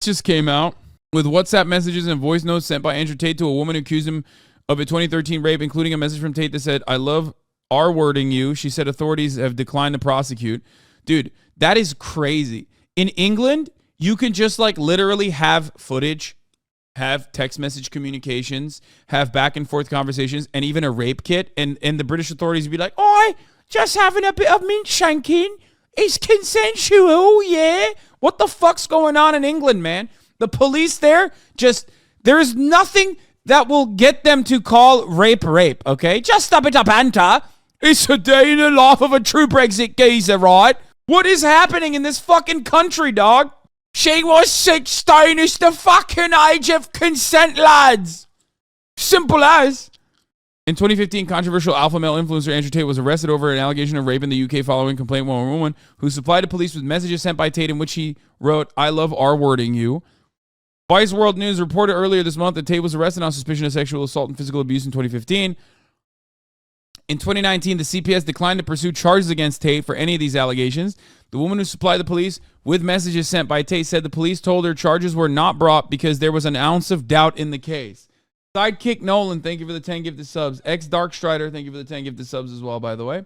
just came out with WhatsApp messages and voice notes sent by Andrew Tate to a woman who accused him of a 2013 rape, including a message from Tate that said, "I love R-wording you." She said authorities have declined to prosecute. Dude, that is crazy. In England, you can just like literally have footage, have text message communications, have back and forth conversations, and even a rape kit. And the British authorities would be like, "Oh, just having a bit of mint shanking. It's consensual, yeah." What the fuck's going on in England, man? The police there there's nothing that will get them to call rape, okay? Just a bit of banter. It's a day in the life of a true Brexit geezer, right? What is happening in this fucking country, dog? She was 16. It's the fucking age of consent, lads. Simple as. In 2015, controversial alpha male influencer Andrew Tate was arrested over an allegation of rape in the UK following a complaint from a woman who supplied the police with messages sent by Tate in which he wrote, "I love R-wording you." Vice World News reported earlier this month that Tate was arrested on suspicion of sexual assault and physical abuse in 2015. In 2019, the CPS declined to pursue charges against Tate for any of these allegations. The woman who supplied the police with messages sent by Tate said the police told her charges were not brought because there was an ounce of doubt in the case. Sidekick Nolan, thank you for the 10 gifted subs. Darkstrider, thank you for the 10 gifted subs as well, by the way.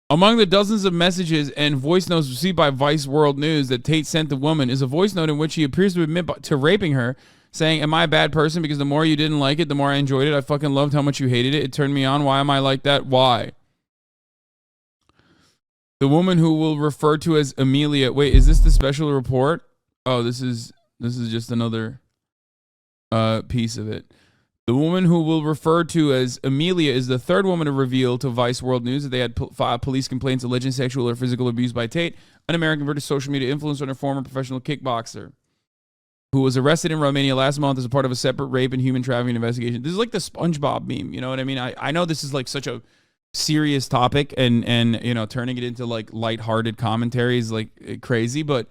Among the dozens of messages and voice notes received by Vice World News that Tate sent the woman is a voice note in which he appears to admit to raping her, saying, "Am I a bad person? Because the more you didn't like it, the more I enjoyed it. I fucking loved how much you hated it. It turned me on. Why am I like that? Why?" The woman who will refer to as Amelia. Wait, is this the special report? Oh, this is just another piece of it. The woman who will refer to as Amelia is the third woman to reveal to Vice World News that they had filed police complaints alleging sexual or physical abuse by Tate, an American British social media influencer and a former professional kickboxer, who was arrested in Romania last month as a part of a separate rape and human trafficking investigation. This is like the SpongeBob meme, you know what I mean? I know this is like such a serious topic and you know, turning it into like lighthearted commentary is like crazy, but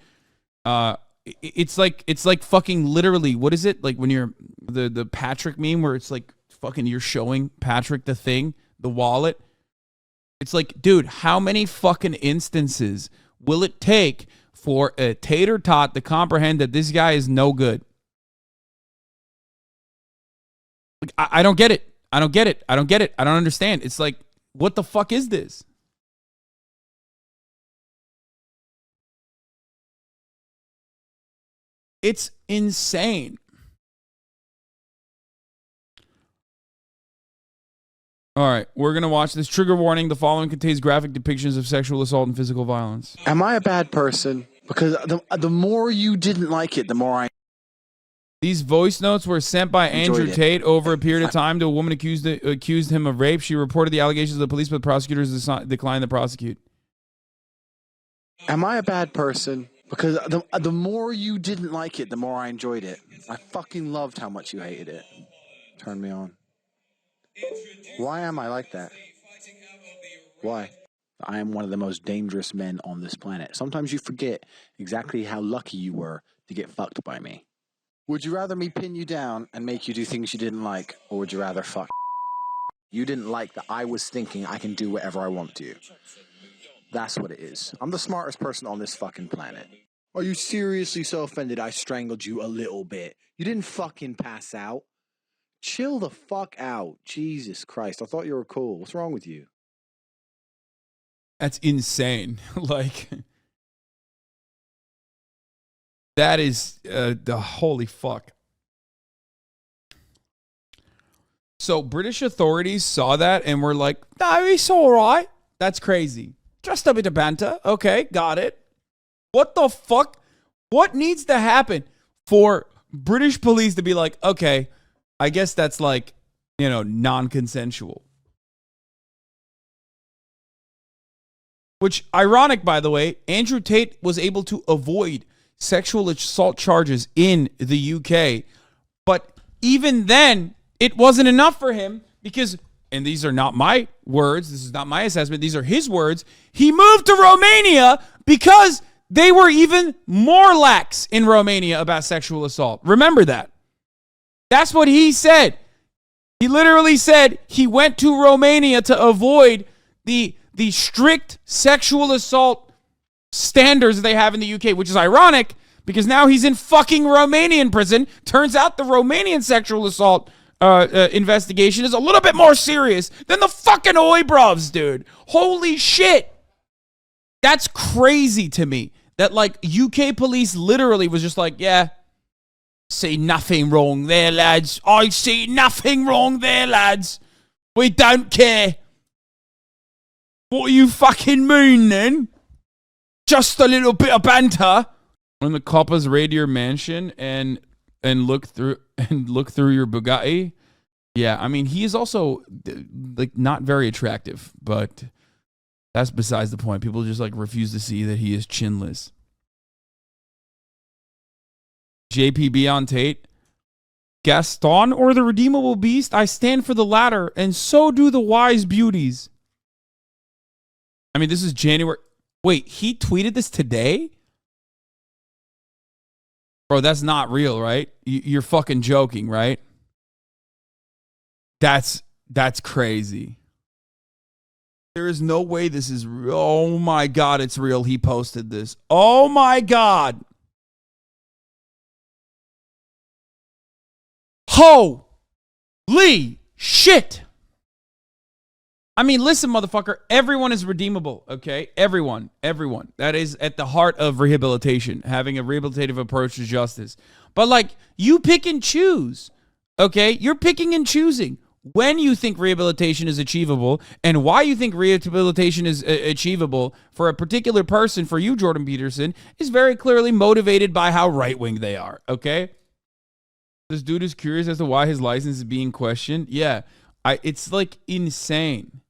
it's like fucking literally, what is it? Like when you're the Patrick meme where it's like fucking you're showing Patrick the thing, the wallet. It's like, dude, how many fucking instances will it take for a tater tot to comprehend that this guy is no good? Like, I don't get it. I don't get it. I don't get it. I don't understand. It's like, what the fuck is this? It's insane. All right, we're going to watch this. Trigger warning. The following contains graphic depictions of sexual assault and physical violence. Am I a bad person? Because the more you didn't like it, the more I... These voice notes were sent by Andrew Tate over a period of time to a woman accused him of rape. She reported the allegations to the police, but prosecutors declined to prosecute. Am I a bad person? Because the more you didn't like it, the more I enjoyed it. I fucking loved how much you hated it. Turned me on. Why am I like that? Why? I am one of the most dangerous men on this planet. Sometimes you forget exactly how lucky you were to get fucked by me. Would you rather me pin you down and make you do things you didn't like, or would you rather fuck? You didn't like that I was thinking I can do whatever I want to. That's what it is. I'm the smartest person on this fucking planet. Are you seriously so offended I strangled you a little bit? You didn't fucking pass out. Chill the fuck out. Jesus Christ. I thought you were cool. What's wrong with you? That's insane. Like, that is the holy fuck. So British authorities saw that and were like, no, it's all right. That's crazy. Just a bit of banter. Okay, got it. What the fuck? What needs to happen for British police to be like, okay, I guess that's like, you know, non-consensual. Which, ironic, by the way, Andrew Tate was able to avoid sexual assault charges in the UK. But even then, it wasn't enough for him because, and these are not my words, this is not my assessment, these are his words, he moved to Romania because they were even more lax in Romania about sexual assault. Remember that. That's what he said. He literally said he went to Romania to avoid the strict sexual assault standards they have in the UK, which is ironic because now he's in fucking Romanian prison. Turns out the Romanian sexual assault investigation is a little bit more serious than the fucking Oibrovs, dude. Holy shit. That's crazy to me. That, like, UK police literally was just like, yeah, see nothing wrong there, lads. I see nothing wrong there, lads. We don't care. What do you fucking mean, then? Just a little bit of banter. When the coppers raid your mansion and look through your Bugatti. Yeah, I mean, he is also, like, not very attractive, but that's besides the point. People just, like, refuse to see that he is chinless. JPB on Tate. Gaston or the redeemable beast? I stand for the latter, and so do the wise beauties. I mean, this is January. Wait, he tweeted this today? Bro, that's not real, right? You're fucking joking, right? That's crazy. There is no way this is real. Oh my God, it's real. He posted this. Oh my God. Holy shit. I mean, listen, motherfucker. Everyone is redeemable, okay? Everyone. That is at the heart of rehabilitation, having a rehabilitative approach to justice. But, like, you pick and choose, okay? You're picking and choosing when you think rehabilitation is achievable and why you think rehabilitation is achievable for a particular person. For you, Jordan Peterson, is very clearly motivated by how right-wing they are, okay? This dude is curious as to why his license is being questioned. Yeah, it's, like, insane.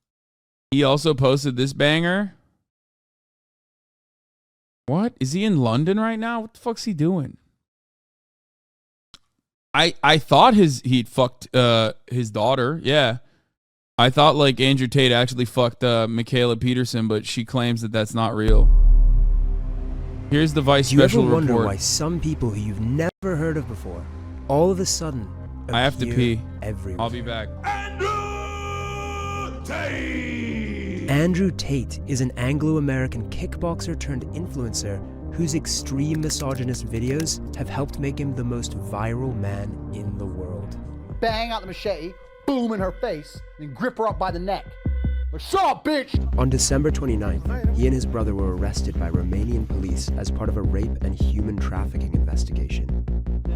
He also posted this banger. What? Is he in London right now? What the fuck's he doing? I thought he'd fucked his daughter. Yeah. I thought, like, Andrew Tate actually fucked Michaela Peterson, but she claims that that's not real. Here's the Vice special report. Do you ever wonder why some people who you've never heard of before, all of a sudden, I have to pee. Everywhere? I'll be back. Andrew Tate! Andrew Tate is an Anglo-American kickboxer turned influencer whose extreme misogynist videos have helped make him the most viral man in the world. Bang out the machete, boom in her face, and grip her up by the neck. Like, shut up, bitch! On December 29th, he and his brother were arrested by Romanian police as part of a rape and human trafficking investigation.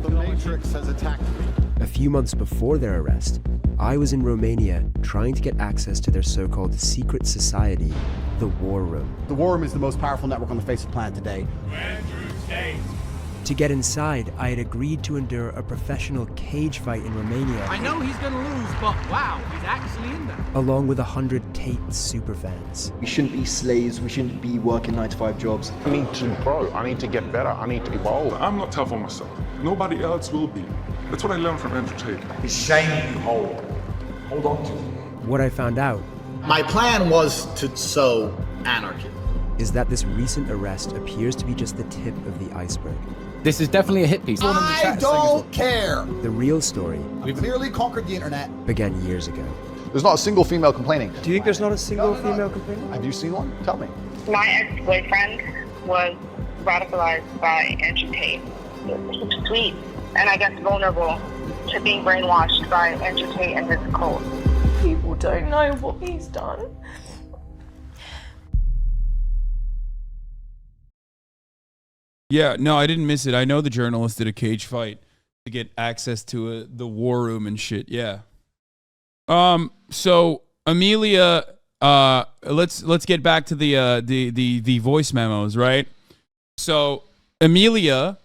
The Matrix has attacked me. A few months before their arrest, I was in Romania trying to get access to their so-called secret society, the War Room. The War Room is the most powerful network on the face of the planet today. Andrew Tate. To get inside, I had agreed to endure a professional cage fight in Romania. I know he's gonna lose, but wow, he's actually in there. Along with 100 Tate superfans. We shouldn't be slaves, we shouldn't be working 9-to-5 jobs. I need to grow, I need to get better, I need to evolve. I'm not tough on myself. Nobody else will be. That's what I learned from Andrew Tate. He's saying you hold on to it. What I found out. My plan was to sow anarchy. Is that this recent arrest appears to be just the tip of the iceberg. This is definitely a hit piece. I don't care. The real story. We've clearly conquered the internet. Began years ago. There's not a single female complaining. Do you think there's not a single female complaining? Have you seen one? Tell me. My ex-boyfriend was radicalized by Andrew Tate. He's sweet and I guess vulnerable to being brainwashed by Andrew Tate and his cult. People don't know what he's done. Yeah, no, I didn't miss it. I know the journalist did a cage fight to get access to the War Room and shit. Yeah. So Amelia, let's get back to the voice memos, right? So Amelia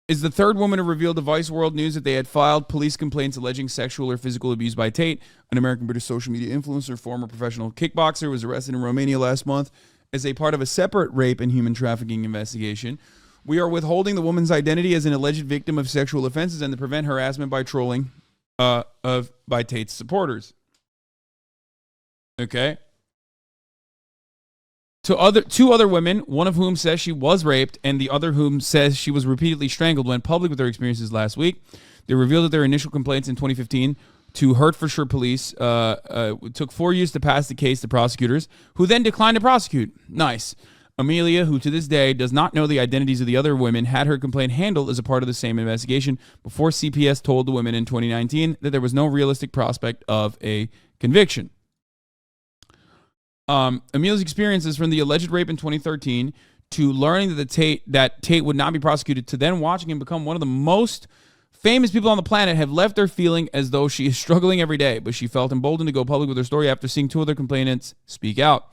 is the third woman to reveal to Vice World News that they had filed police complaints alleging sexual or physical abuse by Tate, an American-British social media influencer, former professional kickboxer, was arrested in Romania last month as a part of a separate rape and human trafficking investigation. We are withholding the woman's identity as an alleged victim of sexual offenses and to prevent harassment by trolling by Tate's supporters. Okay. Two other women, one of whom says she was raped and the other whom says she was repeatedly strangled, went public with their experiences last week. They revealed that their initial complaints in 2015 to Hertfordshire police took 4 years to pass the case to prosecutors, who then declined to prosecute. Nice. Amelia, who to this day does not know the identities of the other women, had her complaint handled as a part of the same investigation before CPS told the women in 2019 that there was no realistic prospect of a conviction. Amelia's experiences from the alleged rape in 2013 to learning that Tate would not be prosecuted to then watching him become one of the most famous people on the planet have left her feeling as though she is struggling every day, but she felt emboldened to go public with her story after seeing two other complainants speak out.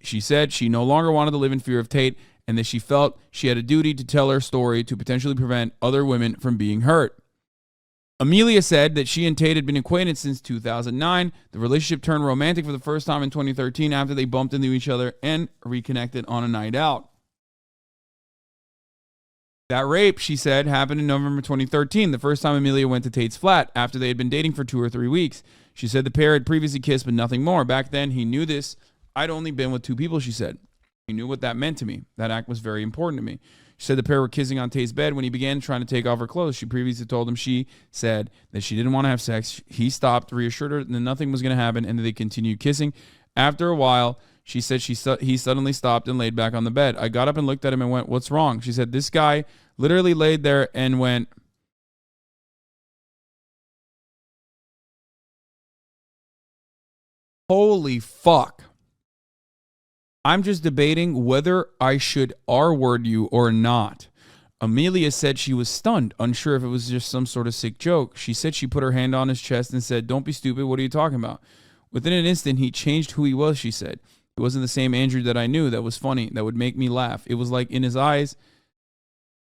She said she no longer wanted to live in fear of Tate and that she felt she had a duty to tell her story to potentially prevent other women from being hurt. Amelia said that she and Tate had been acquainted since 2009. The relationship turned romantic for the first time in 2013 after they bumped into each other and reconnected on a night out. That rape, she said, happened in November 2013, the first time Amelia went to Tate's flat after they had been dating for 2 or 3 weeks. She said the pair had previously kissed, but nothing more. Back then, he knew this. I'd only been with 2 people, she said. He knew what that meant to me. That act was very important to me. She said the pair were kissing on Tate's bed when he began trying to take off her clothes. She previously told him she said that she didn't want to have sex. He stopped, reassured her that nothing was going to happen, and that they continued kissing. After a while, she said he suddenly stopped and laid back on the bed. I got up and looked at him and went, "What's wrong?" She said this guy literally laid there and went, "Holy fuck. I'm just debating whether I should R-word you or not." Amelia said she was stunned, unsure if it was just some sort of sick joke. She said she put her hand on his chest and said, "Don't be stupid. What are you talking about?" Within an instant, he changed who he was, she said. It wasn't the same Andrew that I knew that was funny, that would make me laugh. It was like in his eyes,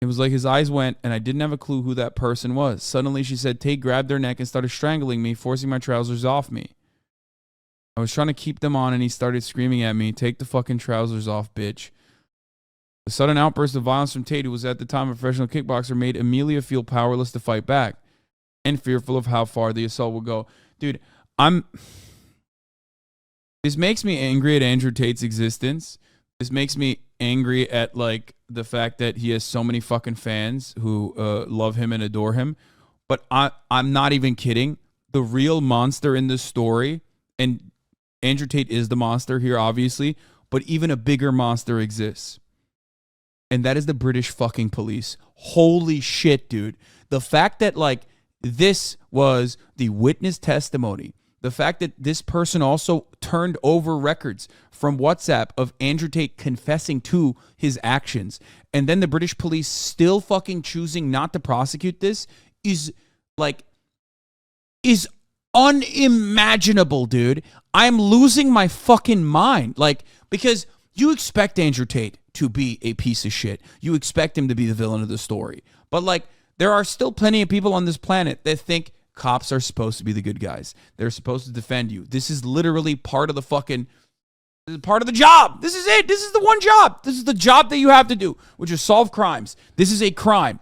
it was like his eyes went, and I didn't have a clue who that person was. Suddenly, she said, Tate grabbed her neck and started strangling me, forcing my trousers off me. I was trying to keep them on, and he started screaming at me, "Take the fucking trousers off, bitch." The sudden outburst of violence from Tate, who was at the time a professional kickboxer, made Amelia feel powerless to fight back and fearful of how far the assault would go. Dude, this makes me angry at Andrew Tate's existence. This makes me angry at, like, the fact that he has so many fucking fans who love him and adore him. But I'm not even kidding. The real monster in this story, and Andrew Tate is the monster here, obviously, but even a bigger monster exists. And that is the British fucking police. Holy shit, dude. The fact that, like, this was the witness testimony, the fact that this person also turned over records from WhatsApp of Andrew Tate confessing to his actions, and then the British police still fucking choosing not to prosecute this is unimaginable, dude. I'm losing my fucking mind. Like, because you expect Andrew Tate to be a piece of shit. You expect him to be the villain of the story. But, like, there are still plenty of people on this planet that think cops are supposed to be the good guys. They're supposed to defend you. This is literally part of the fucking, part of the job. This is it. This is the one job. This is the job that you have to do, which is solve crimes. This is a crime.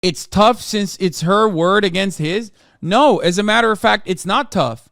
It's tough since it's her word against his. No, as a matter of fact, it's not tough.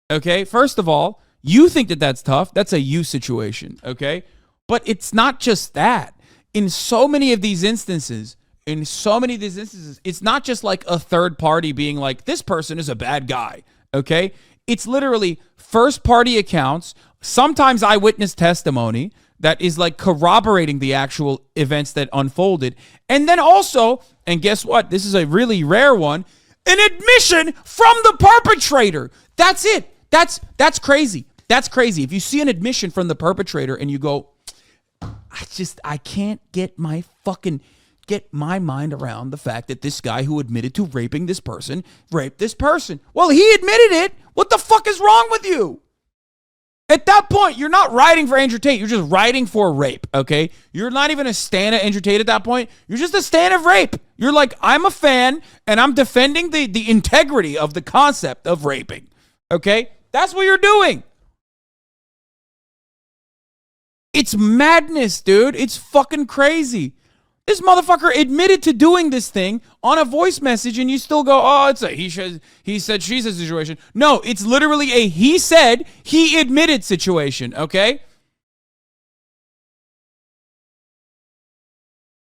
Okay, first of all, you think that that's tough. That's a you situation, okay? But it's not just that. In so many of these instances, it's not just like a third party being like, this person is a bad guy, okay? It's literally first-party accounts, sometimes eyewitness testimony that is like corroborating the actual events that unfolded. And then also, and guess what? This is a really rare one, an admission from the perpetrator. That's it. That's crazy. That's crazy. If you see an admission from the perpetrator and you go, I can't get my mind around the fact that this guy who admitted to raping this person raped this person. Well, he admitted it. What the fuck is wrong with you? At that point, you're not riding for Andrew Tate. You're just riding for rape, okay? You're not even a stan of Andrew Tate at that point. You're just a stan of rape. You're like, I'm a fan, and I'm defending the integrity of the concept of raping, okay? That's what you're doing. It's madness, dude. It's fucking crazy. This motherfucker admitted to doing this thing on a voice message, and you still go, oh, it's a he said, she said situation. No, it's literally a he said, he admitted situation, okay?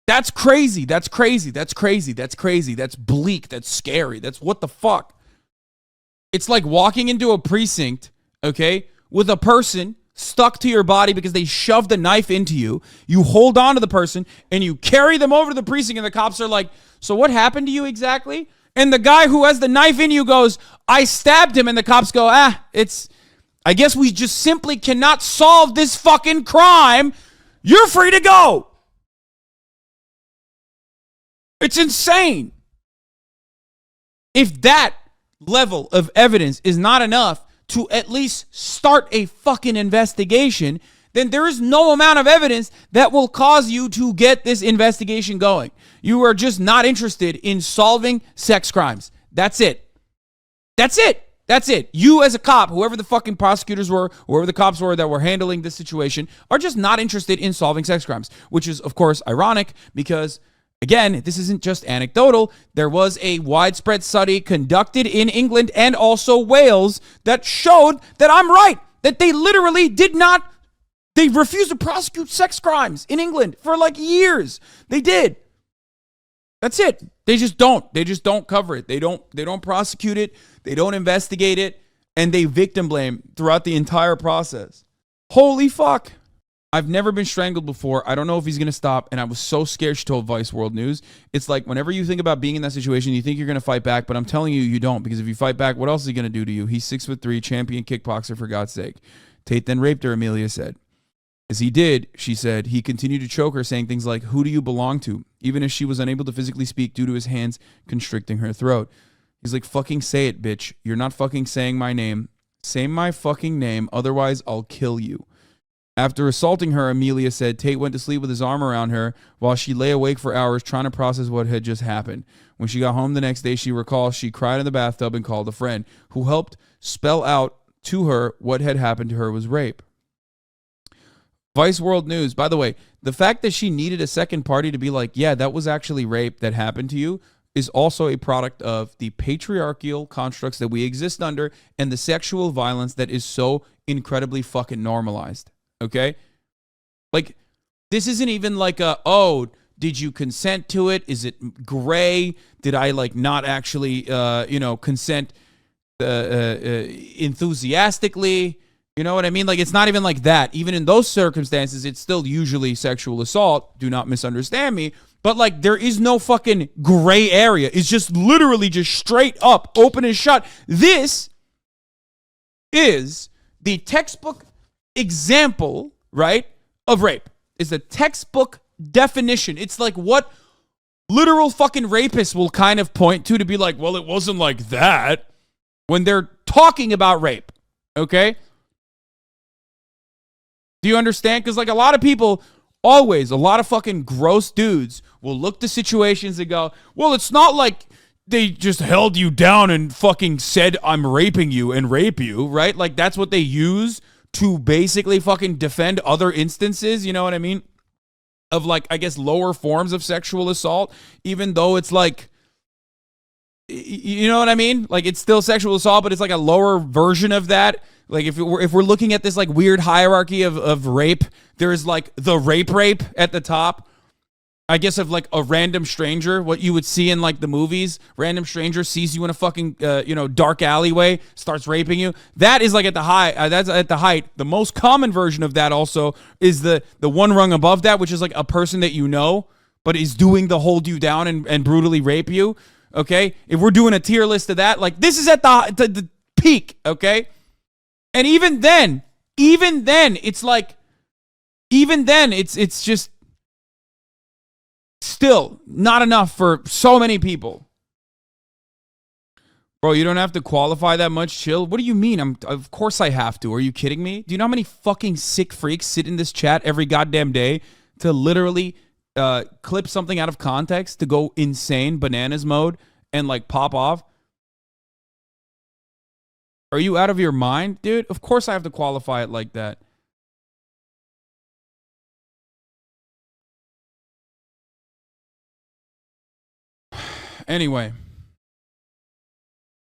That's crazy. That's crazy. That's crazy. That's crazy. That's bleak. That's scary. That's what the fuck? It's like walking into a precinct, okay, with a person stuck to your body because they shoved a knife into you. You hold on to the person and you carry them over to the precinct, and the cops are like, so what happened to you exactly? And the guy who has the knife in you goes, I stabbed him. And the cops go, I guess we just simply cannot solve this fucking crime. You're free to go. It's insane. If that level of evidence is not enough to at least start a fucking investigation, then there is no amount of evidence that will cause you to get this investigation going. You are just not interested in solving sex crimes. That's it. That's it. That's it. You as a cop, whoever the fucking prosecutors were, whoever the cops were that were handling this situation, are just not interested in solving sex crimes, which is, of course, ironic because, again, this isn't just anecdotal. There was a widespread study conducted in England and also Wales that showed that I'm right, that they literally they refused to prosecute sex crimes in England for like years. They did. That's it. They just don't. They just don't cover it. They don't prosecute it. They don't investigate it. And they victim blame throughout the entire process. Holy fuck. I've never been strangled before. I don't know if he's going to stop. And I was so scared, she told Vice World News. It's like whenever you think about being in that situation, you think you're going to fight back. But I'm telling you, you don't. Because if you fight back, what else is he going to do to you? He's 6'3", champion kickboxer, for God's sake. Tate then raped her, Amelia said. As he did, she said, he continued to choke her, saying things like, who do you belong to? Even if she was unable to physically speak due to his hands constricting her throat. He's like, fucking say it, bitch. You're not fucking saying my name. Say my fucking name, otherwise I'll kill you. After assaulting her, Amelia said Tate went to sleep with his arm around her while she lay awake for hours trying to process what had just happened. When she got home the next day, she recalls she cried in the bathtub and called a friend who helped spell out to her what had happened to her was rape. Vice World News, by the way, the fact that she needed a second party to be like, yeah, that was actually rape that happened to you is also a product of the patriarchal constructs that we exist under and the sexual violence that is so incredibly fucking normalized. Okay? Like, this isn't even like did you consent to it? Is it gray? Did I like not actually, consent enthusiastically? You know what I mean? Like, it's not even like that. Even in those circumstances, it's still usually sexual assault. Do not misunderstand me. But, like, there is no fucking gray area. It's just literally just straight up, open and shut. This is the textbook example, right, of rape. It's a textbook definition. It's like what literal fucking rapists will kind of point to be like, well, it wasn't like that when they're talking about rape. Okay? Do you understand? Because like a lot of people, always, a lot of fucking gross dudes will look to situations and go, well, it's not like they just held you down and fucking said, I'm raping you and rape you, right? Like that's what they use to basically fucking defend other instances, you know what I mean? Of like, I guess, lower forms of sexual assault, even though it's like, you know what I mean? Like it's still sexual assault, but it's like a lower version of that. Like if we're looking at this like weird hierarchy of rape, there's like the rape at the top. I guess of like a random stranger, what you would see in like the movies. Random stranger sees you in a fucking dark alleyway, starts raping you. That is like at the high. That's at the height. The most common version of that also is the one rung above that, which is like a person that you know, but is doing the hold you down and brutally rape you. Okay, if we're doing a tier list of that, like this is at the peak. Okay. And even then, it's like, it's just still not enough for so many people. Bro, you don't have to qualify that much, chill. What do you mean? Of course I have to. Are you kidding me? Do you know how many fucking sick freaks sit in this chat every goddamn day to literally clip something out of context to go insane, bananas mode, and like pop off? Are you out of your mind, dude? Of course I have to qualify it like that. Anyway.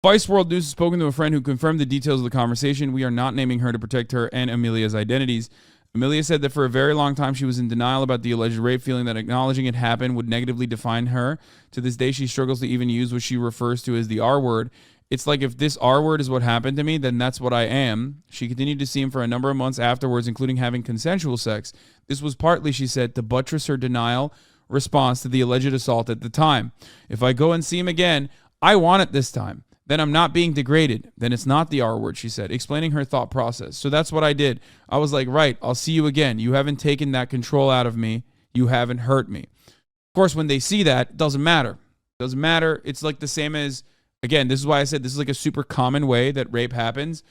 Vice World News has spoken to a friend who confirmed the details of the conversation. We are not naming her to protect her and Amelia's identities. Amelia said that for a very long time she was in denial about the alleged rape, feeling that acknowledging it happened would negatively define her. To this day, she struggles to even use what she refers to as the R word, It's like if this R word is what happened to me, then that's what I am. She continued to see him for a number of months afterwards, including having consensual sex. This was partly, she said, to buttress her denial response to the alleged assault at the time. If I go and see him again, I want it this time. Then I'm not being degraded. Then it's not the R word, she said, explaining her thought process. So that's what I did. I was like, right, I'll see you again. You haven't taken that control out of me. You haven't hurt me. Of course, when they see that, it doesn't matter. It doesn't matter. It's like the same as, again, this is why I said this is like a super common way that rape happens.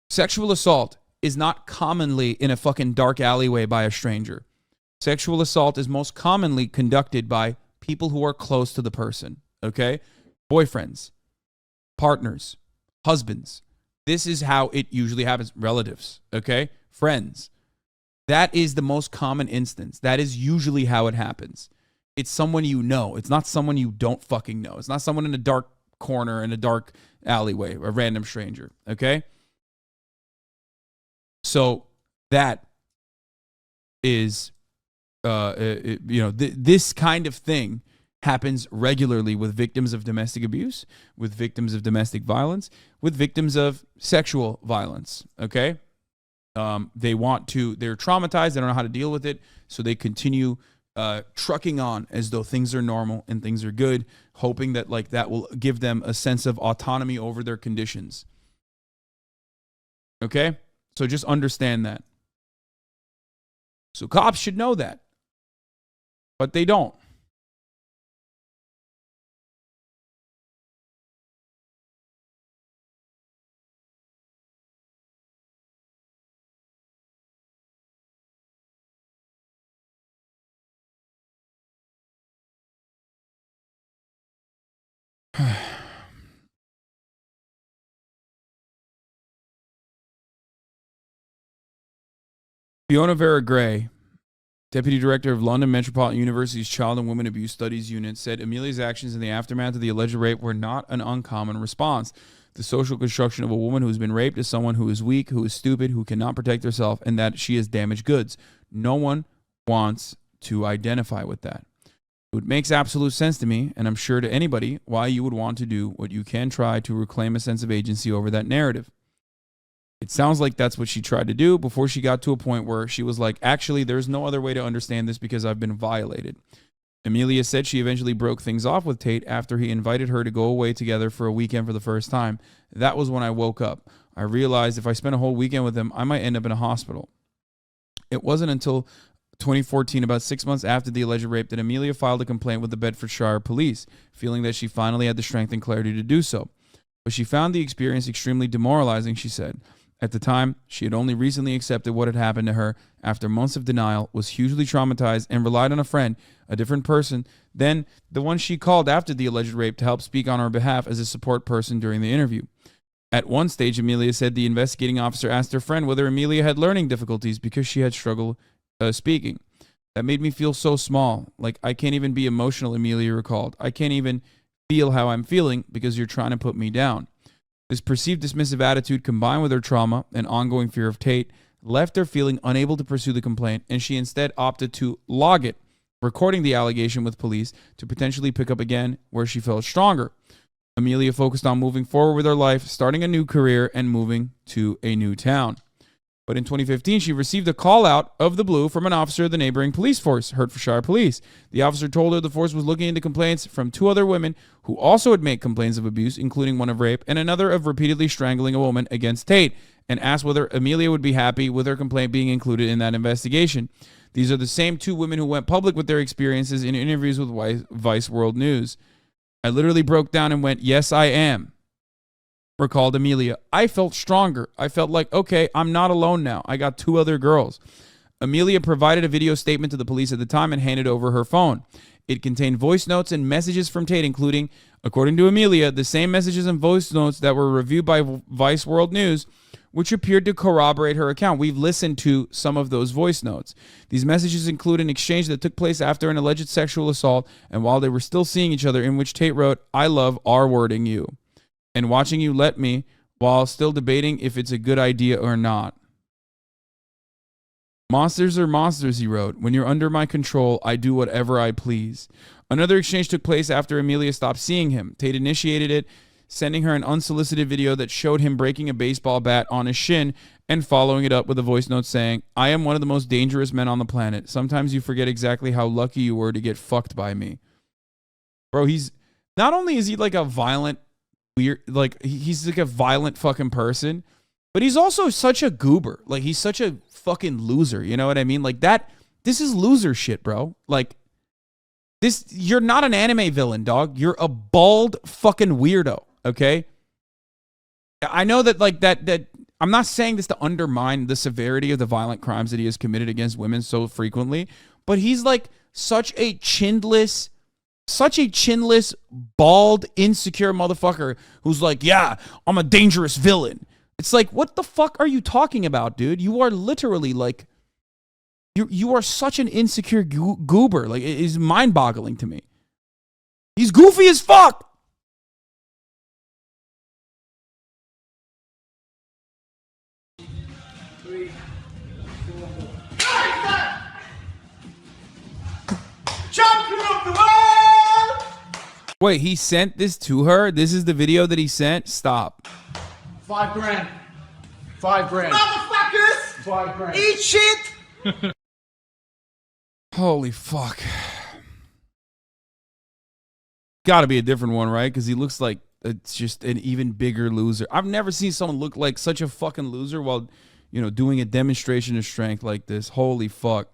Sexual assault is not commonly in a fucking dark alleyway by a stranger. Sexual assault is most commonly conducted by people who are close to the person, okay? Boyfriends, partners, husbands. This is how it usually happens. Relatives, okay? Friends. That is the most common instance. That is usually how it happens. It's someone you know. It's not someone you don't fucking know. It's not someone in a dark corner in a dark alleyway, a random stranger, okay? So that is, this kind of thing happens regularly with victims of domestic abuse, with victims of domestic violence, with victims of sexual violence, okay? They're traumatized. They don't know how to deal with it. So they continue trucking on as though things are normal and things are good, hoping that like that will give them a sense of autonomy over their conditions. Okay? So just understand that. So cops should know that, but they don't. Fiona Vera Gray, Deputy Director of London Metropolitan University's Child and Women Abuse Studies Unit, said Amelia's actions in the aftermath of the alleged rape were not an uncommon response. The social construction of a woman who has been raped is someone who is weak, who is stupid, who cannot protect herself, and that she is damaged goods. No one wants to identify with that. It makes absolute sense to me, and I'm sure to anybody, why you would want to do what you can try to reclaim a sense of agency over that narrative. It sounds like that's what she tried to do before she got to a point where she was like, actually, there's no other way to understand this because I've been violated. Amelia said she eventually broke things off with Tate after he invited her to go away together for a weekend for the first time. That was when I woke up. I realized if I spent a whole weekend with him, I might end up in a hospital. It wasn't until 2014, about 6 months after the alleged rape, that Amelia filed a complaint with the Bedfordshire police, feeling that she finally had the strength and clarity to do so. But she found the experience extremely demoralizing, she said. At the time, she had only recently accepted what had happened to her after months of denial, was hugely traumatized, and relied on a friend, a different person than the one she called after the alleged rape to help speak on her behalf as a support person during the interview. At one stage, Amelia said the investigating officer asked her friend whether Amelia had learning difficulties because she had struggled speaking. That made me feel so small. Like, I can't even be emotional, Amelia recalled. I can't even feel how I'm feeling because you're trying to put me down. This perceived dismissive attitude, combined with her trauma and ongoing fear of Tate, left her feeling unable to pursue the complaint, and she instead opted to log it, recording the allegation with police to potentially pick up again where she felt stronger. Amelia focused on moving forward with her life, starting a new career, and moving to a new town. But in 2015, she received a call out of the blue from an officer of the neighboring police force, Hertfordshire Police. The officer told her the force was looking into complaints from two other women who also had made complaints of abuse, including one of rape and another of repeatedly strangling a woman, against Tate, and asked whether Amelia would be happy with her complaint being included in that investigation. These are the same two women who went public with their experiences in interviews with Vice World News. I literally broke down and went, yes, I am, recalled Amelia. I felt stronger. I felt like, okay, I'm not alone now. I got two other girls. Amelia provided a video statement to the police at the time and handed over her phone. It contained voice notes and messages from Tate, including, according to Amelia, the same messages and voice notes that were reviewed by Vice World News, which appeared to corroborate her account. We've listened to some of those voice notes. These messages include an exchange that took place after an alleged sexual assault and while they were still seeing each other, in which Tate wrote, "I love R-wording you and watching you let me, while still debating if it's a good idea or not." Monsters are monsters, he wrote. When you're under my control, I do whatever I please. Another exchange took place after Amelia stopped seeing him. Tate initiated it, sending her an unsolicited video that showed him breaking a baseball bat on his shin and following it up with a voice note saying, I am one of the most dangerous men on the planet. Sometimes you forget exactly how lucky you were to get fucked by me. Bro, he's not only is he like a violent, weird, like he's like a violent fucking person, but he's also such a goober. Like he's such a fucking loser. You know what I mean? Like that, this is loser shit, bro. Like this, you're not an anime villain, dog. You're a bald fucking weirdo. Okay. I know that like that I'm not saying this to undermine the severity of the violent crimes that he has committed against women so frequently, but he's like such a chinless, bald, insecure motherfucker who's like, yeah, I'm a dangerous villain. It's like, what the fuck are you talking about, dude? You are literally like, you are such an insecure goober. Like, it is mind-boggling to me. He's goofy as fuck. Champion of the world! Wait, he sent this to her? This is the video that he sent? Stop. $5 grand. $5 grand. Motherfuckers! $5 grand. Eat shit! Holy fuck. Gotta be a different one, right? Because he looks like it's just an even bigger loser. I've never seen someone look like such a fucking loser while, you know, doing a demonstration of strength like this. Holy fuck.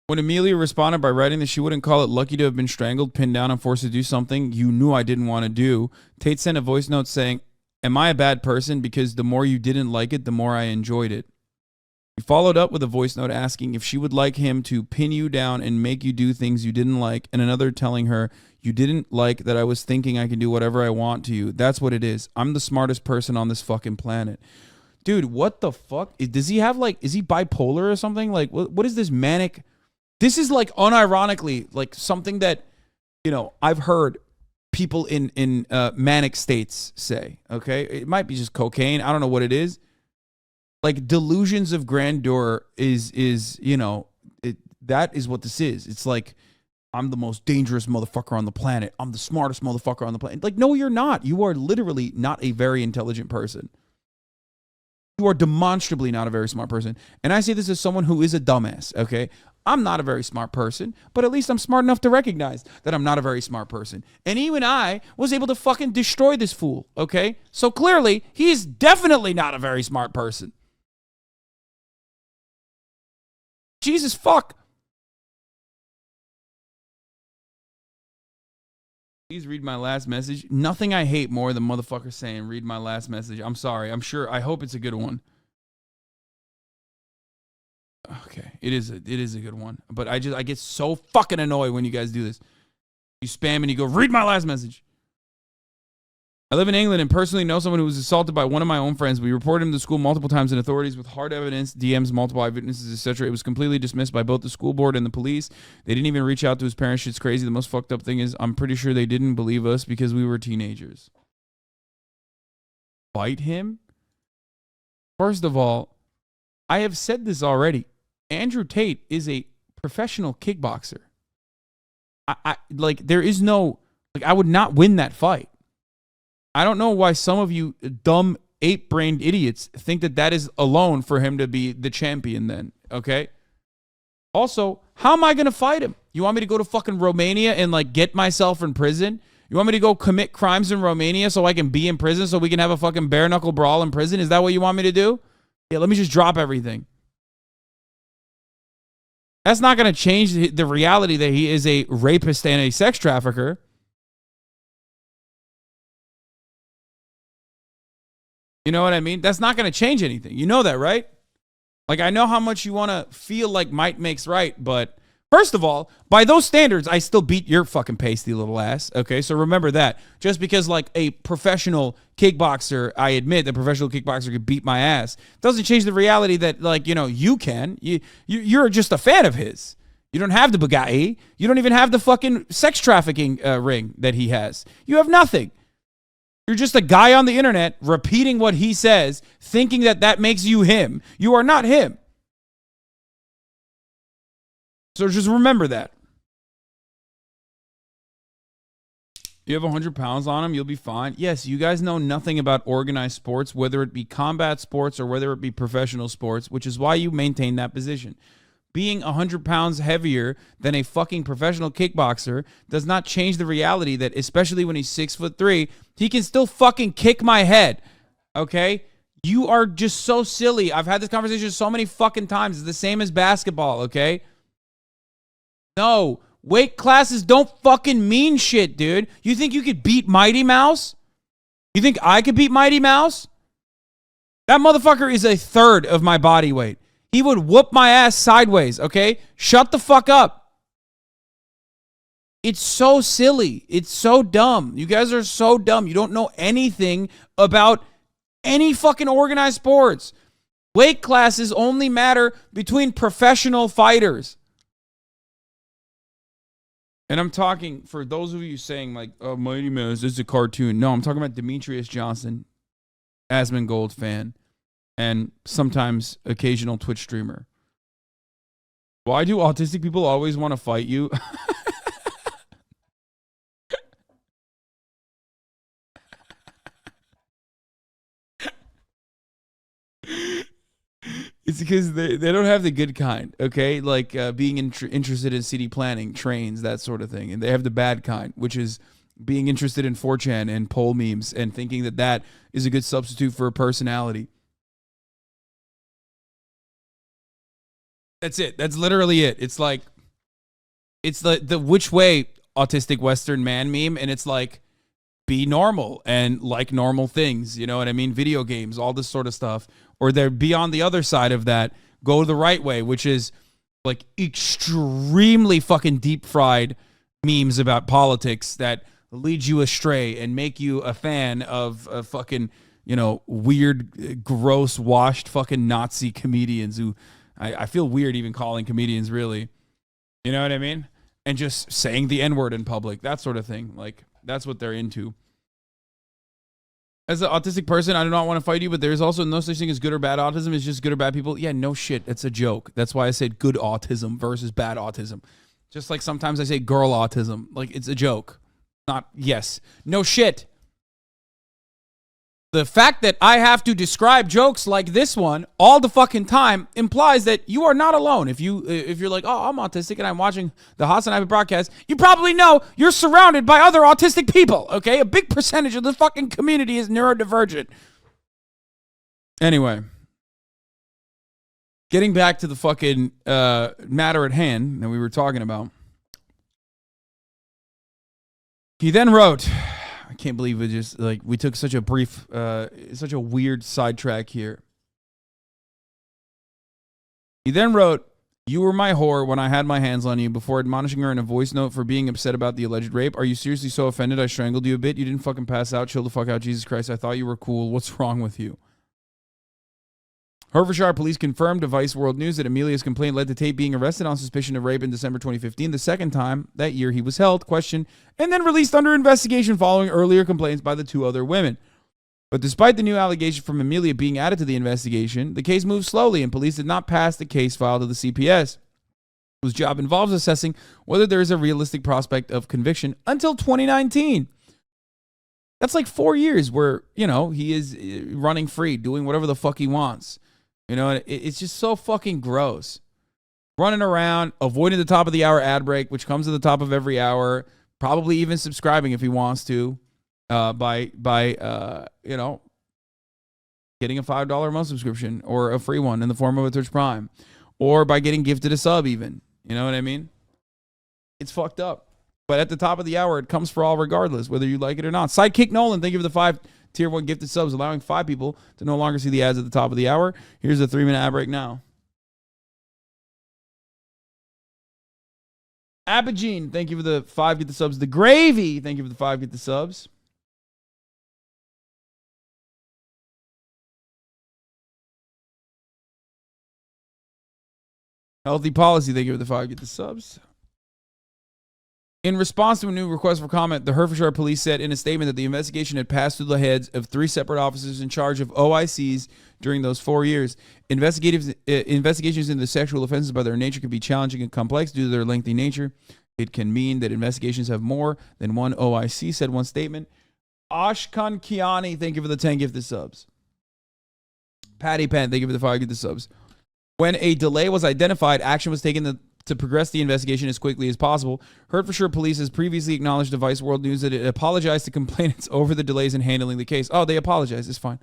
When Amelia responded by writing that she wouldn't call it lucky to have been strangled, pinned down, and forced to do something you knew I didn't want to do, Tate sent a voice note saying, am I a bad person? Because the more you didn't like it, the more I enjoyed it. He followed up with a voice note asking if she would like him to pin you down and make you do things you didn't like, and another telling her, you didn't like that I was thinking I can do whatever I want to you. That's what it is. I'm the smartest person on this fucking planet. Dude, what the fuck? Does he have like, is he bipolar or something? Like, what is this manic? This is like unironically like something that, you know, I've heard people in manic states say, okay? It might be just cocaine. I don't know what it is. Like delusions of grandeur is you know, that is what this is. It's like, I'm the most dangerous motherfucker on the planet. I'm the smartest motherfucker on the planet. Like, no, you're not. You are literally not a very intelligent person. You are demonstrably not a very smart person. And I say this as someone who is a dumbass, okay? I'm not a very smart person, but at least I'm smart enough to recognize that I'm not a very smart person. And even I was able to fucking destroy this fool, okay? So clearly, he's definitely not a very smart person. Jesus fuck. Please read my last message. Nothing I hate more than motherfuckers saying, read my last message. I'm sorry. I'm sure. I hope it's a good one. Okay. It is a good one. But I get so fucking annoyed when you guys do this. You spam and you go, read my last message. I live in England and personally know someone who was assaulted by one of my own friends. We reported him to school multiple times and authorities with hard evidence, DMs, multiple eyewitnesses, etc. It was completely dismissed by both the school board and the police. They didn't even reach out to his parents. Shit's crazy. The most fucked up thing is I'm pretty sure they didn't believe us because we were teenagers. Fight him? First of all, I have said this already. Andrew Tate is a professional kickboxer. I like, there is no, like, I would not win that fight. I don't know why some of you dumb ape-brained idiots think that that is alone for him to be the champion then, okay? Also, how am I going to fight him? You want me to go to fucking Romania and, like, get myself in prison? You want me to go commit crimes in Romania so I can be in prison so we can have a fucking bare-knuckle brawl in prison? Is that what you want me to do? Yeah, let me just drop everything. That's not going to change the reality that he is a rapist and a sex trafficker. You know what I mean? That's not going to change anything. You know that, right? Like, I know how much you want to feel like might makes right, but first of all, by those standards, I still beat your fucking pasty little ass, okay? So remember that. Just because, like, a professional kickboxer, I admit that professional kickboxer could beat my ass, doesn't change the reality that, like, you know, you can. You're just a fan of his. You don't have the Bugatti. You don't even have the fucking sex trafficking ring that he has. You have nothing. You're just a guy on the internet repeating what he says, thinking that that makes you him. You are not him. So just remember that. You have 100 pounds on him, you'll be fine. Yes, you guys know nothing about organized sports, whether it be combat sports or whether it be professional sports, which is why you maintain that position. Being 100 pounds heavier than a fucking professional kickboxer does not change the reality that, especially when he's 6'3", he can still fucking kick my head. Okay? You are just so silly. I've had this conversation so many fucking times. It's the same as basketball, okay? No. Weight classes don't fucking mean shit, dude. You think you could beat Mighty Mouse? You think I could beat Mighty Mouse? That motherfucker is a third of my body weight. He would whoop my ass sideways, okay? Shut the fuck up. It's so silly. It's so dumb. You guys are so dumb. You don't know anything about any fucking organized sports. Weight classes only matter between professional fighters. And I'm talking, for those of you saying, like, oh, Mighty Mouse, this is a cartoon. No, I'm talking about Demetrius Johnson, Asmongold fan, and sometimes occasional Twitch streamer. Why do autistic people always want to fight you? It's because they don't have the good kind, okay? Like being interested in city planning, trains, that sort of thing. And they have the bad kind, which is being interested in 4chan and poll memes and thinking that that is a good substitute for a personality. That's it. That's literally it. It's like, it's the which way autistic Western man meme, and it's like, be normal and like normal things, you know what I mean? Video games, all this sort of stuff. Or they're be on the other side of that, go the right way, which is like extremely fucking deep fried memes about politics that lead you astray and make you a fan of fucking, you know, weird, gross, washed fucking Nazi comedians who I feel weird even calling comedians, really. You know what I mean? And just saying the N-word in public, that sort of thing. Like, that's what they're into. As an autistic person, I do not want to fight you, but there's also no such thing as good or bad autism. It's just good or bad people. Yeah, no shit. It's a joke. That's why I said good autism versus bad autism. Just like sometimes I say girl autism. Like, it's a joke. Not, yes. No shit. The fact that I have to describe jokes like this one all the fucking time implies that you are not alone. If you're like, oh, I'm autistic and I'm watching the HasanAbi broadcast, you probably know you're surrounded by other autistic people, okay? A big percentage of the fucking community is neurodivergent. Anyway, getting back to the fucking matter at hand that we were talking about. He then wrote... I can't believe it just, like, we took such a brief, such a weird sidetrack here. He then wrote, you were my whore when I had my hands on you, before admonishing her in a voice note for being upset about the alleged rape. Are you seriously so offended I strangled you a bit? You didn't fucking pass out. Chill the fuck out. Jesus Christ, I thought you were cool. What's wrong with you? Hertfordshire police confirmed to Vice World News that Amelia's complaint led to Tate being arrested on suspicion of rape in December 2015, the second time that year he was held, questioned, and then released under investigation following earlier complaints by the two other women. But despite the new allegation from Amelia being added to the investigation, the case moved slowly and police did not pass the case file to the CPS, whose job involves assessing whether there is a realistic prospect of conviction until 2019. That's like 4 years where, you know, he is running free, doing whatever the fuck he wants. You know, it's just so fucking gross. Running around, avoiding the top of the hour ad break, which comes at the top of every hour, probably even subscribing if he wants to, by you know, getting a $5 a month subscription or a free one in the form of a Twitch Prime, or by getting gifted a sub even. You know what I mean? It's fucked up. But at the top of the hour, it comes for all regardless, whether you like it or not. Sidekick Nolan, thank you for the 5 Tier 1 gifted subs, allowing 5 people to no longer see the ads at the top of the hour. Here's a 3-minute ad break now. Apogene, thank you for the 5 gifted subs. The Gravy, thank you for the 5 gifted subs. Healthy Policy, thank you for the 5 gifted subs. In response to a new request for comment, the Hertfordshire police said in a statement that the investigation had passed through the heads of 3 separate officers in charge of OICs during those 4 years. Investigations into sexual offenses by their nature can be challenging and complex due to their lengthy nature. It can mean that investigations have more than one OIC, said one statement. Ashkan Kiani, thank you for the 10 gifted subs. Patty Penn, thank you for the 5 gifted subs. When a delay was identified, action was taken to progress the investigation as quickly as possible. Hertfordshire Police has previously acknowledged to Vice World News that it apologized to complainants over the delays in handling the case. Oh, they apologized. It's fine.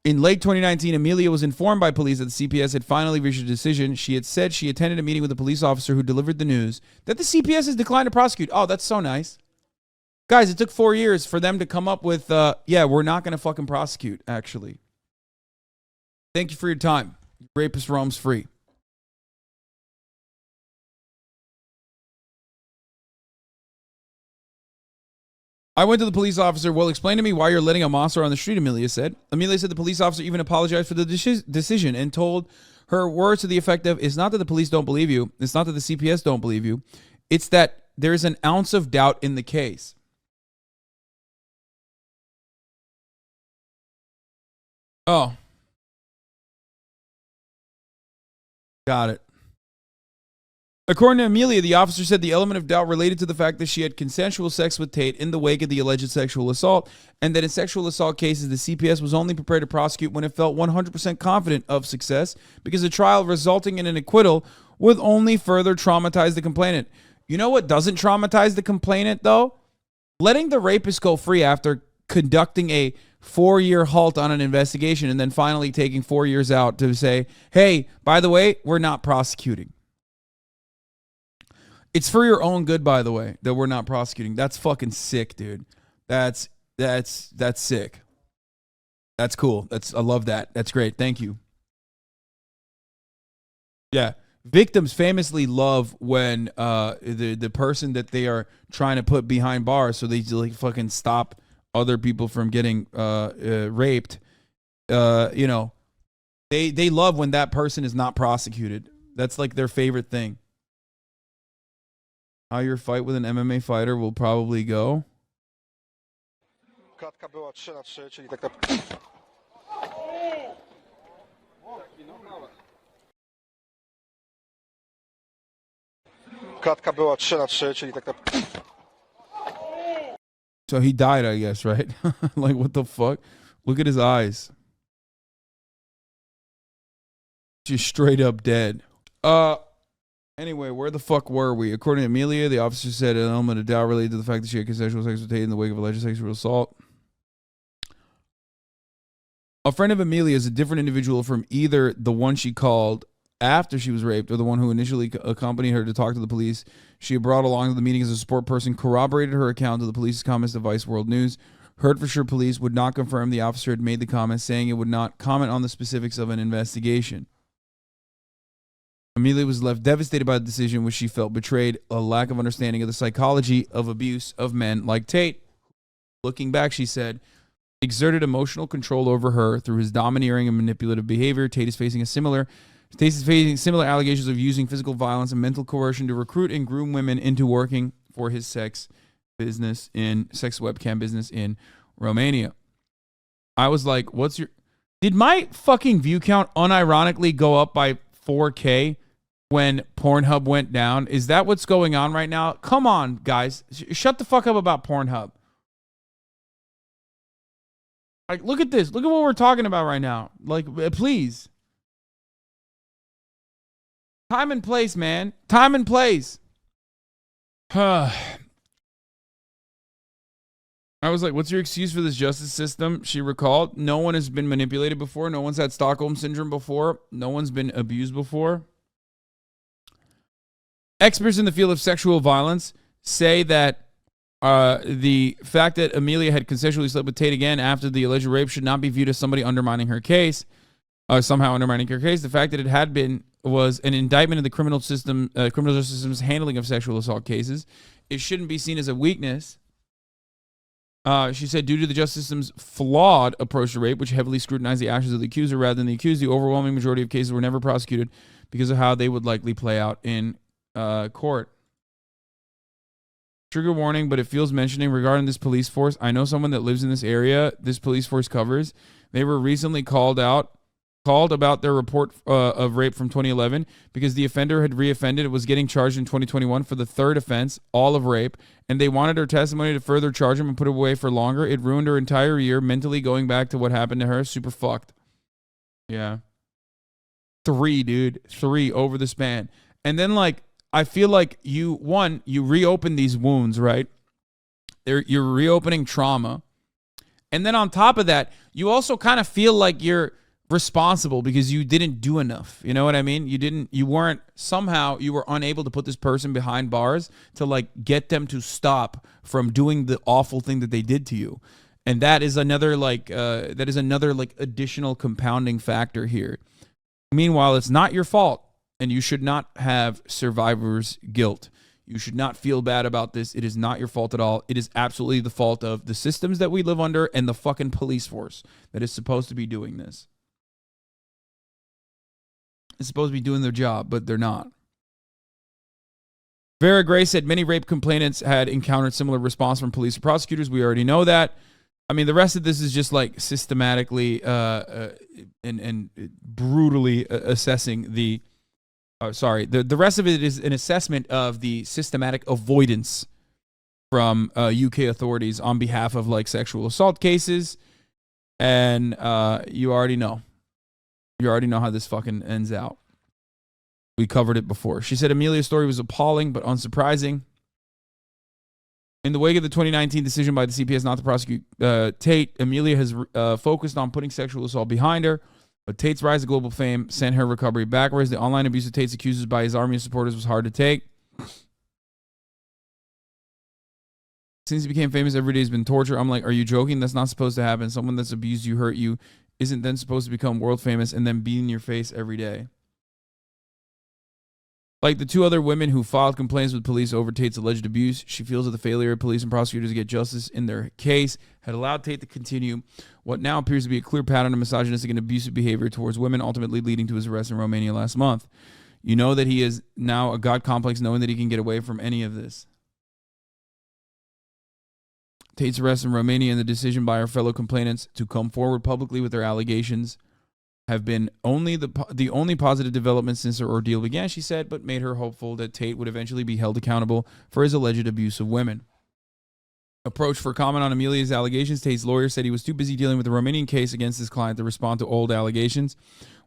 In late 2019, Amelia was informed by police that the CPS had finally reached a decision. She had said she attended a meeting with a police officer who delivered the news that the CPS has declined to prosecute. Oh, that's so nice. Guys, it took 4 years for them to come up with, yeah, we're not going to fucking prosecute, actually. Thank you for your time. Rapist roams free. I went to the police officer. Well, explain to me why you're letting a monster on the street, Amelia said. Amelia said the police officer even apologized for the decision and told her words to the effect of, it's not that the police don't believe you. It's not that the CPS don't believe you. It's that there's an ounce of doubt in the case. Oh. Got it. According to Amelia, the officer said the element of doubt related to the fact that she had consensual sex with Tate in the wake of the alleged sexual assault, and that in sexual assault cases, the CPS was only prepared to prosecute when it felt 100% confident of success, because a trial resulting in an acquittal would only further traumatize the complainant. You know what doesn't traumatize the complainant, though? Letting the rapist go free after conducting a 4-year halt on an investigation and then finally taking 4 years out to say, hey, by the way, we're not prosecuting. It's for your own good, by the way, that we're not prosecuting. That's fucking sick, dude. That's sick. That's cool. I love that. That's great. Thank you. Yeah. Victims famously love when the person that they are trying to put behind bars so they like fucking stop other people from getting raped, you know, they love when that person is not prosecuted. That's like their favorite thing. How your fight with an MMA fighter will probably go. Klatka była 3-3, czyli tak Klatka była 3-3, czyli tak So he died, I guess, right? Like, what the fuck? Look at his eyes. Just straight up dead. Anyway, where the fuck were we? According to Amelia, the officer said an element of doubt related to the fact that she had consensual sex with Tate in the wake of alleged sexual assault. A friend of Amelia is a different individual from either the one she called after she was raped or the one who initially accompanied her to talk to the police. She had brought along to the meeting as a support person, corroborated her account of the police's comments to Vice World News. Hertfordshire police would not confirm the officer had made the comment, saying it would not comment on the specifics of an investigation. Amelia was left devastated by the decision, which she felt betrayed a lack of understanding of the psychology of abuse of men like Tate. Looking back, she said, exerted emotional control over her through his domineering and manipulative behavior. Tate is facing similar allegations of using physical violence and mental coercion to recruit and groom women into working for his sex webcam business in Romania. I was like, did my fucking view count unironically go up by 4K when Pornhub went down? Is that what's going on right now? Come on, guys. Shut the fuck up about Pornhub. Like, look at this. Look at what we're talking about right now. Like, please. Time and place, man. Time and place. I was like, what's your excuse for this justice system? She recalled, no one has been manipulated before. No one's had Stockholm Syndrome before. No one's been abused before. Experts in the field of sexual violence say that the fact that Amelia had consensually slept with Tate again after the alleged rape should not be viewed as somebody undermining her case, somehow undermining her case. The fact that it had been was an indictment of the criminal justice system's handling of sexual assault cases. It shouldn't be seen as a weakness. She said, due to the justice system's flawed approach to rape, which heavily scrutinized the actions of the accuser rather than the accused, the overwhelming majority of cases were never prosecuted because of how they would likely play out in court. Trigger warning, but it feels mentioning regarding this police force. I know someone that lives in this area this police force covers. They were recently called about their report of rape from 2011 because the offender had reoffended. It was getting charged in 2021 for the third offense, all of rape, and they wanted her testimony to further charge him and put it away for longer. It ruined her entire year mentally going back to what happened to her. Super fucked. Yeah. 3, dude. 3 over the span. And then, like, I feel like you reopen these wounds, right? You're reopening trauma. And then on top of that, you also kind of feel like you're responsible because you didn't do enough. You know what I mean? You were unable to put this person behind bars to like get them to stop from doing the awful thing that they did to you. And that is another additional compounding factor here. Meanwhile, it's not your fault. And you should not have survivor's guilt. You should not feel bad about this. It is not your fault at all. It is absolutely the fault of the systems that we live under and the fucking police force that is supposed to be doing this. It's supposed to be doing their job, but they're not. Vera Gray said many rape complainants had encountered similar response from police or prosecutors. We already know that. I mean, the rest of this is just like systematically and brutally assessing the... The rest of it is an assessment of the systematic avoidance from UK authorities on behalf of like sexual assault cases. And you already know. You already know how this fucking ends out. We covered it before. She said Amelia's story was appalling but unsurprising. In the wake of the 2019 decision by the CPS not to prosecute Tate, Amelia has focused on putting sexual assault behind her. But Tate's rise to global fame sent her recovery backwards. The online abuse of Tate's accusers by his army of supporters was hard to take. Since he became famous, every day has been torture. I'm like, are you joking? That's not supposed to happen. Someone that's abused you, hurt you, isn't then supposed to become world famous and then be in your face every day. Like the 2 other women who filed complaints with police over Tate's alleged abuse, she feels that the failure of police and prosecutors to get justice in their case had allowed Tate to continue what now appears to be a clear pattern of misogynistic and abusive behavior towards women, ultimately leading to his arrest in Romania last month. You know that he is now a God complex, knowing that he can get away from any of this. Tate's arrest in Romania and the decision by her fellow complainants to come forward publicly with their allegations have been the only positive development since her ordeal began, she said, but made her hopeful that Tate would eventually be held accountable for his alleged abuse of women. Approached for comment on Amelia's allegations, Tate's lawyer said he was too busy dealing with the Romanian case against his client to respond to old allegations.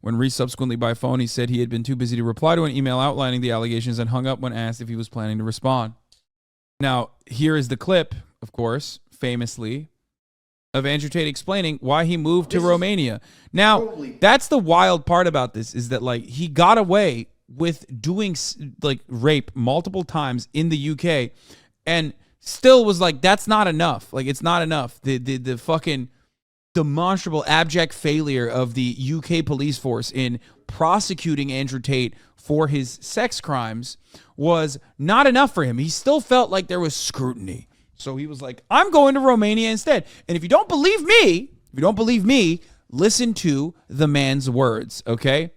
When reached subsequently by phone, he said he had been too busy to reply to an email outlining the allegations and hung up when asked if he was planning to respond. Now, here is the clip, of course, famously, of Andrew Tate explaining why he moved to Romania. Now, that's the wild part about this, is that like he got away with doing like rape multiple times in the UK and still was like, that's not enough. Like, it's not enough. The fucking demonstrable abject failure of the UK police force in prosecuting Andrew Tate for his sex crimes was not enough for him. He still felt like there was scrutiny. So he was like, I'm going to Romania instead. And if you don't believe me, listen to the man's words, okay?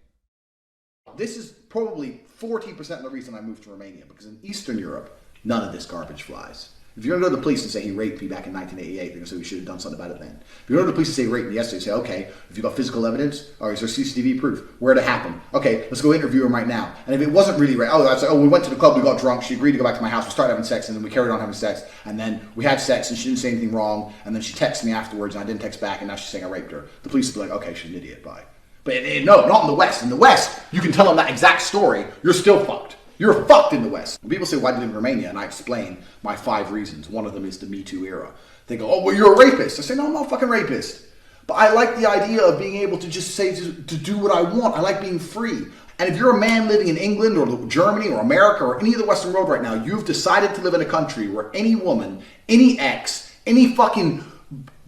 This is probably 40% of the reason I moved to Romania, because in Eastern Europe, none of this garbage flies. If you're going to go to the police and say he raped me back in 1988, they're going to say we should have done something about it then. If you go to the police and say he raped me yesterday, say, okay, if you got physical evidence, or is there CCTV proof? Where'd it happen? Okay, let's go interview him right now. And if it wasn't really rape, I'd say, we went to the club, we got drunk, she agreed to go back to my house, we started having sex, and then we carried on having sex, and then we had sex, and she didn't say anything wrong, and then she texted me afterwards, and I didn't text back, and now she's saying I raped her. The police would be like, okay, she's an idiot, bye. But no, not in the West. In the West, you can tell them that exact story, you're still fucked. You're fucked in the West. When people say, why did you live in Romania? And I explain my 5 reasons. One of them is the Me Too era. They go, oh, well, you're a rapist. I say, no, I'm not a fucking rapist. But I like the idea of being able to just say, to do what I want. I like being free. And if you're a man living in England or Germany or America or any of the Western world right now, you've decided to live in a country where any woman, any ex, any fucking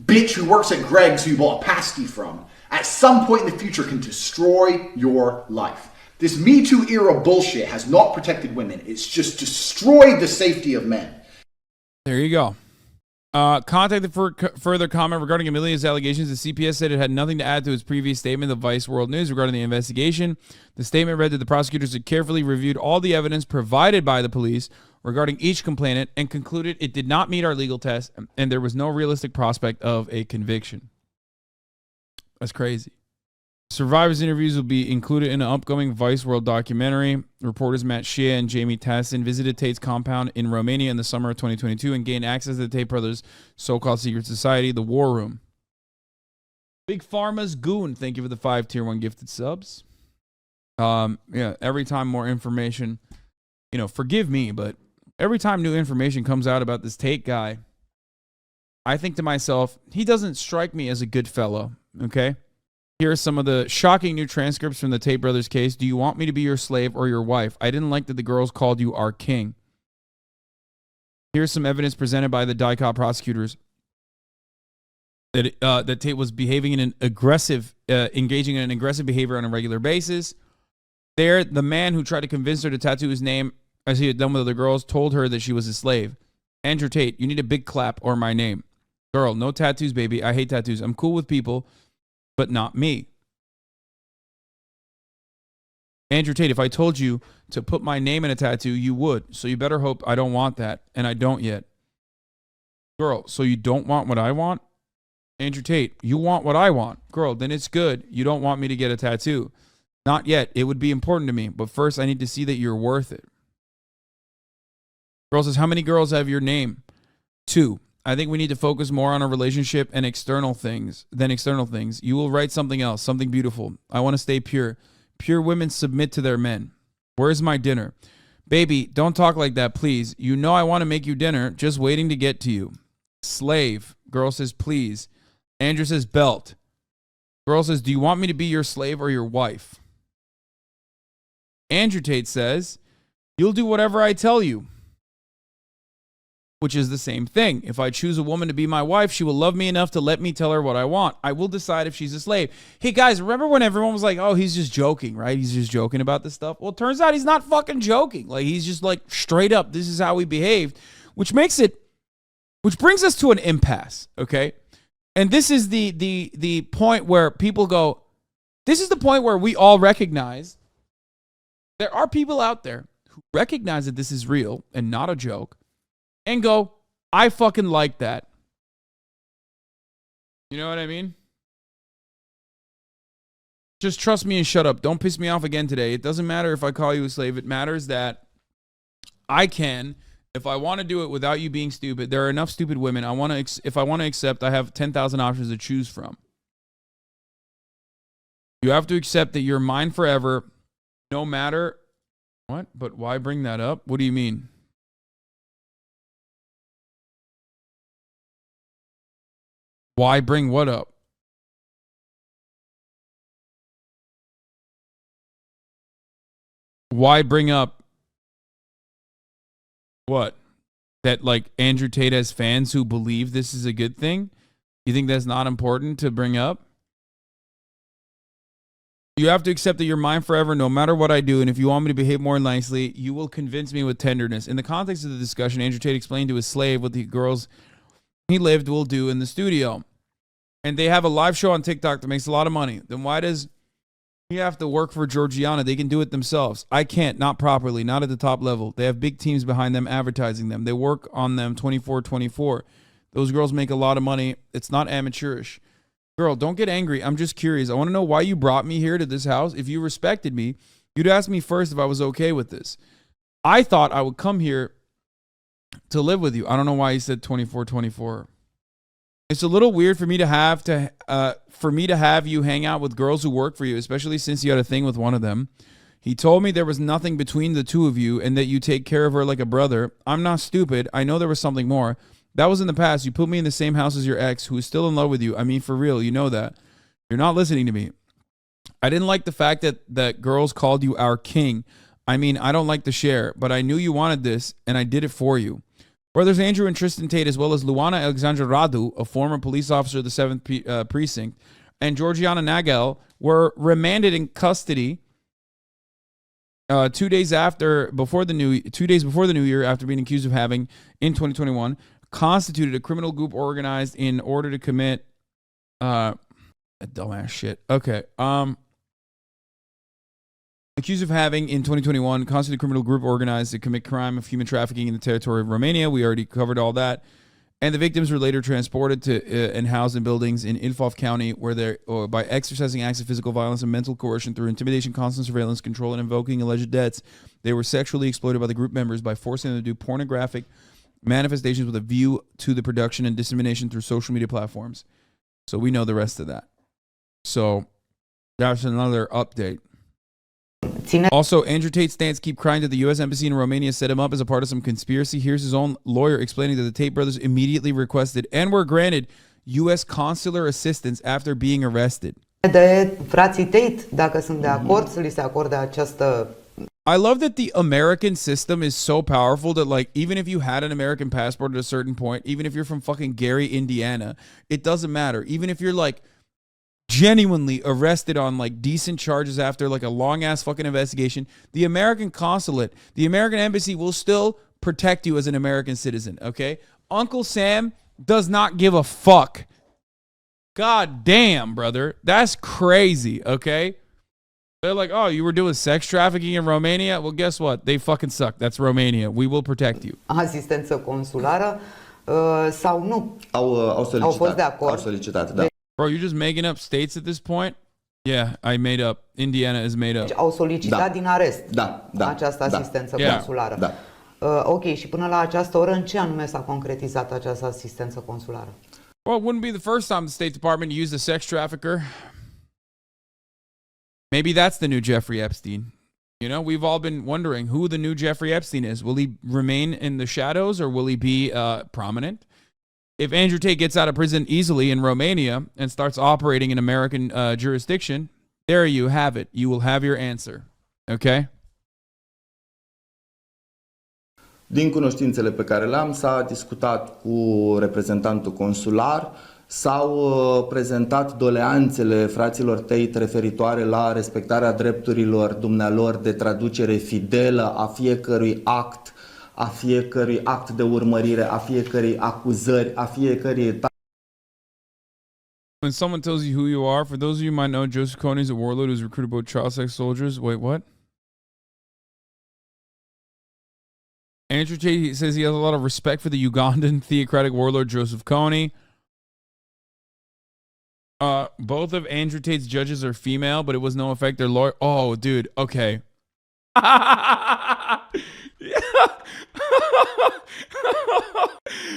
bitch who works at Greg's who you bought a pasty from, at some point in the future can destroy your life. This Me Too era bullshit has not protected women. It's just destroyed the safety of men. There you go. Contacted for further comment regarding Amelia's allegations, the CPS said it had nothing to add to its previous statement of Vice World News regarding the investigation. The statement read that the prosecutors had carefully reviewed all the evidence provided by the police regarding each complainant and concluded it did not meet our legal test and there was no realistic prospect of a conviction. That's crazy. Survivors' interviews will be included in an upcoming Vice World documentary. Reporters Matt Shea and Jamie Tassin visited Tate's compound in Romania in the summer of 2022 and gained access to the Tate brothers' so-called secret society, the War Room. Big Pharma's Goon, thank you for the 5 tier 1 gifted subs. Yeah, every time more information, forgive me, but every time new information comes out about this Tate guy, I think to myself, he doesn't strike me as a good fellow, okay? Here are some of the shocking new transcripts from the Tate brothers case. Do you want me to be your slave or your wife? I didn't like that the girls called you our king. Here's some evidence presented by the DICOT prosecutors that Tate was behaving in an aggressive, engaging in an aggressive behavior on a regular basis. There, the man who tried to convince her to tattoo his name, as he had done with other girls, told her that she was a slave. Andrew Tate, you need a big clap or my name. Girl, no tattoos, baby. I hate tattoos. I'm cool with people, but not me. Andrew Tate, if I told you to put my name in a tattoo, you would. So you better hope I don't want that, and I don't yet. Girl, so you don't want what I want? Andrew Tate, you want what I want. Girl, then it's good. You don't want me to get a tattoo. Not yet. It would be important to me, but first I need to see that you're worth it. Girl says, how many girls have your name? 2. I think we need to focus more on a relationship and external things than external things. You will write something else, something beautiful. I want to stay pure. Pure women submit to their men. Where's my dinner? Baby, don't talk like that, please. You know I want to make you dinner, just waiting to get to you. Slave. Girl says, please. Andrew says, belt. Girl says, do you want me to be your slave or your wife? Andrew Tate says, you'll do whatever I tell you. Which is the same thing. If I choose a woman to be my wife, she will love me enough to let me tell her what I want. I will decide if she's a slave. Hey, guys, remember when everyone was like, oh, he's just joking, right? He's just joking about this stuff. Well, it turns out he's not fucking joking. Like, he's just like, straight up, this is how we behaved, which brings us to an impasse, okay? And this is the point where people go, this is the point where we all recognize there are people out there who recognize that this is real and not a joke, and go, I fucking like that. You know what I mean? Just trust me and shut up. Don't piss me off again today. It doesn't matter if I call you a slave. It matters that I can, if I want to do it without you being stupid. There are enough stupid women. If I want to accept, I have 10,000 options to choose from. You have to accept that you're mine forever, no matter what. But why bring that up? What do you mean? Why bring what up? Why bring up what? That like Andrew Tate has fans who believe this is a good thing? You think that's not important to bring up? You have to accept that you're mine forever no matter what I do, and if you want me to behave more nicely, you will convince me with tenderness. In the context of the discussion, Andrew Tate explained to his slave what the girls he lived will do in the studio. And they have a live show on TikTok that makes a lot of money. Then why does he have to work for Georgiana? They can do it themselves. I can't, not properly, not at the top level. They have big teams behind them advertising them. They work on them 24/24. Those girls make a lot of money. It's not amateurish. Girl, don't get angry. I'm just curious. I want to know why you brought me here to this house. If you respected me, you'd ask me first if I was okay with this. I thought I would come here to live with you. I don't know why he said 24/24. It's a little weird for me to have you hang out with girls who work for you, especially since you had a thing with one of them. He told me there was nothing between the two of you and that you take care of her like a brother. I'm not stupid. I know there was something more. That was in the past. You put me in the same house as your ex, who is still in love with you. I mean, for real, you know that. You're not listening to me. I didn't like the fact that girls called you our king. I mean, I don't like to share, but I knew you wanted this, and I did it for you. Brothers Andrew and Tristan Tate, as well as Luana Alexandra Radu, a former police officer of the 7th Precinct, and Georgiana Nagel were remanded in custody 2 days before the new year, after being accused of having, in 2021, constituted a criminal group organized in order to commit dumbass shit. Okay. Accused of having, in 2021, constituted a criminal group organized to commit crime of human trafficking in the territory of Romania. We already covered all that. And the victims were later transported to and housed in buildings in Ilfov County, where by exercising acts of physical violence and mental coercion through intimidation, constant surveillance, control, and invoking alleged debts, they were sexually exploited by the group members by forcing them to do pornographic manifestations with a view to the production and dissemination through social media platforms. So we know the rest of that. So that's another update. Also, Andrew Tate's stance, keep crying, to the U.S. Embassy in Romania set him up as a part of some conspiracy. Here's his own lawyer explaining that the Tate brothers immediately requested and were granted U.S. consular assistance after being arrested. De frații Tate, dacă sunt de acord să li se acorde această. I love that the American system is so powerful that, like, even if you had an American passport at a certain point, even if you're from fucking Gary, Indiana, it doesn't matter. Even if you're like genuinely arrested on like decent charges after like a long ass fucking investigation, the American consulate, the American embassy will still protect you as an American citizen. Okay. Uncle Sam does not give a fuck. God damn, brother. That's crazy. Okay. They're like, oh, you were doing sex trafficking in Romania? Well, guess what? They fucking suck. That's Romania. We will protect you. Asistență consulară sau nu? Au fost de acord. Au solicitat, da. Bro, you're just making up states at this point? Yeah, I made up. Indiana is made up. Deci au solicitat din arest da, această asistență consulară. Da. Ok, și până la această oră, în ce anume s-a concretizat această asistență consulară? Well, it wouldn't be the first time the State Department used a sex trafficker. Maybe that's the new Jeffrey Epstein. You know, we've all been wondering who the new Jeffrey Epstein is. Will he remain in the shadows or will he be prominent? If Andrew Tate gets out of prison easily in Romania and starts operating in American jurisdiction, there you have it. You will have your answer. Okay? Din cunoștințele pe care le-am, s-a discutat cu reprezentantul consular, s-au prezentat doleanțele fraților Tate referitoare la respectarea drepturilor dumnealor de traducere fidelă a fiecărui act, a fiecărui act de urmărire, a fiecărei acuzări, a fiecărei etape. When someone tells you who you are, for those of you who might know, Joseph Kony is a warlord who's recruited both child sex soldiers. Wait, what? Andrew Tate says he has a lot of respect for the Ugandan theocratic warlord Joseph Kony. Both of Andrew Tate's judges are female, but it was no effect. Their lawyer. Oh, dude. Okay.